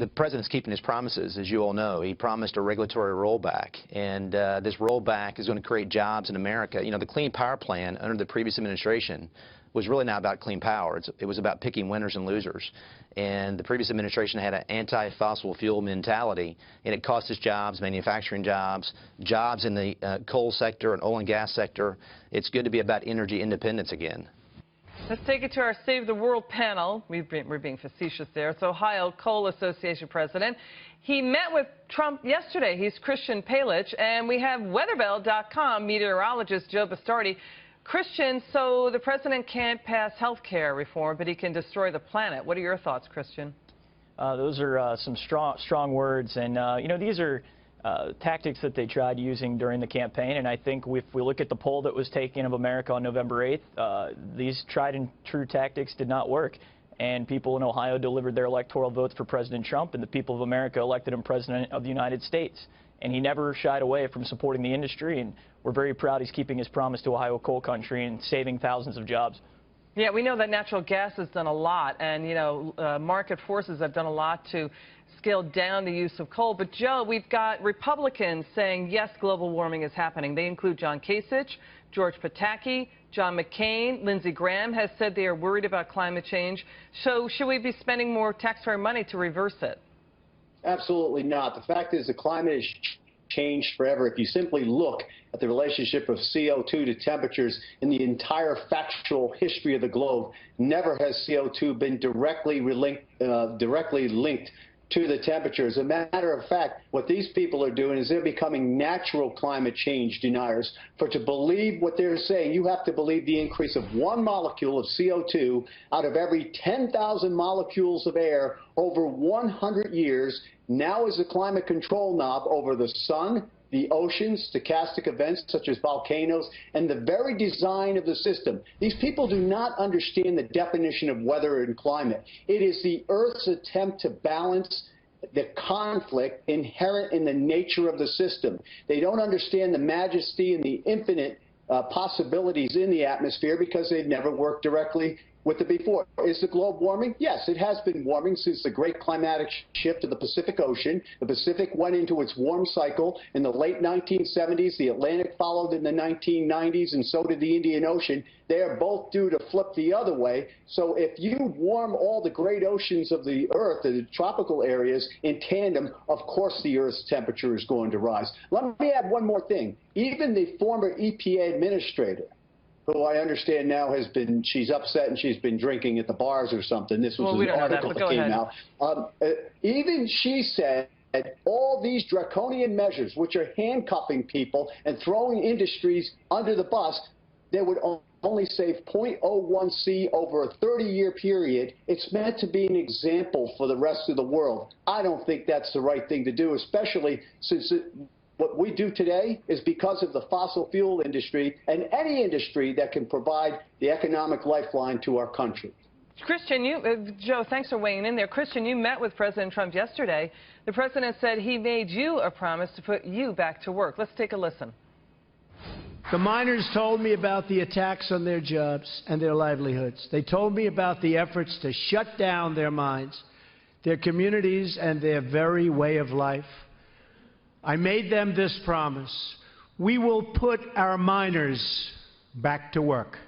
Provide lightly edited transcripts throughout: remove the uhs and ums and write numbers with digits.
the president's keeping his promises, as you all know. He promised a regulatory rollback, and this rollback is going to create jobs in America. You know, the Clean Power Plan under the previous administration was really not about clean power. It was about picking winners and losers. And the previous administration had an anti-fossil fuel mentality, and it cost us jobs, manufacturing jobs, jobs in the coal sector and oil and gas sector. It's good to be about energy independence again. Let's take it to our Save the World panel. We're being facetious there. It's Ohio Coal Association president. He met with Trump yesterday. He's Christian Palich, and we have weatherbell.com meteorologist Joe Bastardi. Christian, so the president can't pass health care reform, but he can destroy the planet. What are your thoughts, Christian? Those are some strong words, and you know, these are tactics that they tried using during the campaign, and I think if we look at the poll that was taken of America on November 8th, these tried and true tactics did not work, and people in Ohio delivered their electoral votes for President Trump, and the people of America elected him President of the United States. And he never shied away from supporting the industry, and we're very proud he's keeping his promise to Ohio coal country and saving thousands of jobs. Yeah, we know that natural gas has done a lot, and, you know, market forces have done a lot to scale down the use of coal. But, Joe, we've got Republicans saying, yes, global warming is happening. They include John Kasich, George Pataki, John McCain. Lindsey Graham has said they are worried about climate change. So should we be spending more taxpayer money to reverse it? Absolutely not. The fact is the climate has changed forever. If you simply look at the relationship of CO2 to temperatures in the entire factual history of the globe, never has CO2 been directly linked to the temperature. As a matter of fact, what these people are doing is they're becoming natural climate change deniers. For to believe what they're saying, you have to believe the increase of 1 molecule of CO2 out of every 10,000 molecules of air over 100 years now is a climate control knob over the sun, the oceans, stochastic events such as volcanoes, and the very design of the system. These people do not understand the definition of weather and climate. It is the Earth's attempt to balance the conflict inherent in the nature of the system. They don't understand the majesty and the infinite possibilities in the atmosphere because they've never worked directly with it before. Is the globe warming? Yes, it has been warming since the great climatic shift of the Pacific Ocean. The Pacific went into its warm cycle in the late 1970s. The Atlantic followed in the 1990s, and so did the Indian Ocean. They are both due to flip the other way. So if you warm all the great oceans of the Earth, the tropical areas, in tandem, of course the Earth's temperature is going to rise. Let me add one more thing. Even the former EPA administrator, who I understand now she's upset and she's been drinking at the bars or something. This was an article that came out. Even she said all these draconian measures, which are handcuffing people and throwing industries under the bus, they would only save 0.01 C over a 30-year period. It's meant to be an example for the rest of the world. I don't think that's the right thing to do, especially since what we do today is because of the fossil fuel industry and any industry that can provide the economic lifeline to our country. Christian, Joe, thanks for weighing in there. Christian, you met with President Trump yesterday. The president said he made you a promise to put you back to work. Let's take a listen. The miners told me about the attacks on their jobs and their livelihoods. They told me about the efforts to shut down their mines, their communities, and their very way of life. I made them this promise. We will put our miners back to work.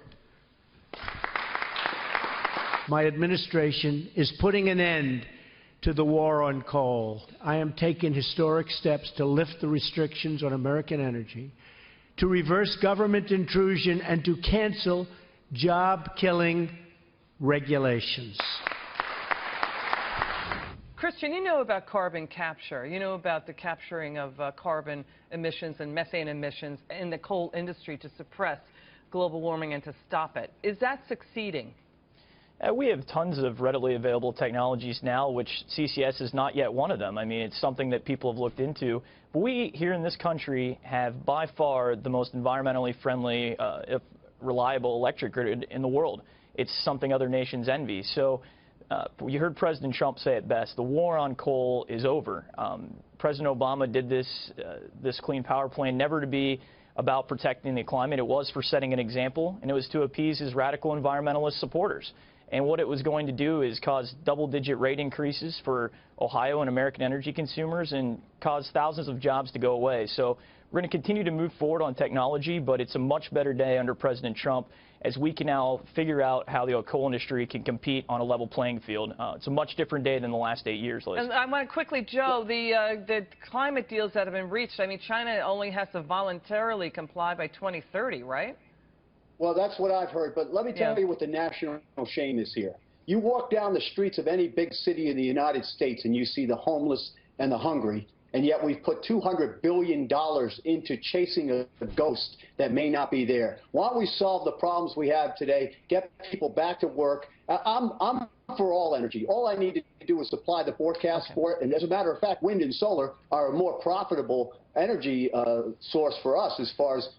My administration is putting an end to the war on coal. I am taking historic steps to lift the restrictions on American energy, to reverse government intrusion, and to cancel job-killing regulations. Christian, you know about carbon capture. You know about the capturing of carbon emissions and methane emissions in the coal industry to suppress global warming and to stop it. Is that succeeding? We have tons of readily available technologies now, which CCS is not yet one of them. I mean, it's something that people have looked into. But we here in this country have by far the most environmentally friendly, reliable electric grid in the world. It's something other nations envy. So you heard President Trump say it best. The war on coal is over. President Obama did this Clean Power Plan never to be about protecting the climate. It was for setting an example, and it was to appease his radical environmentalist supporters. And what it was going to do is cause double-digit rate increases for Ohio and American energy consumers and cause thousands of jobs to go away. So we're going to continue to move forward on technology, but it's a much better day under President Trump as we can now figure out how the coal industry can compete on a level playing field. It's a much different day than the last 8 years, Liz. And I want to quickly, Joe, the climate deals that have been reached, I mean, China only has to voluntarily comply by 2030, right? Well, that's what I've heard, but let me tell you what the national shame is here. You walk down the streets of any big city in the United States and you see the homeless and the hungry, and yet we've put $200 billion into chasing a ghost that may not be there. Why don't we solve the problems we have today, get people back to work? I'm for all energy. All I need to do is supply the forecast for it, and as a matter of fact, wind and solar are a more profitable energy source for us as far as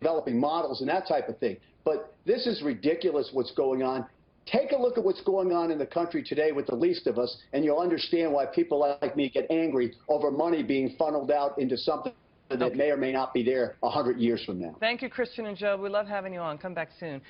developing models and that type of thing. But this is ridiculous what's going on. Take a look at what's going on in the country today with the least of us, and you'll understand why people like me get angry over money being funneled out into something that may or may not be there 100 years from now. Thank you, Christian and Joe. We love having you on. Come back soon.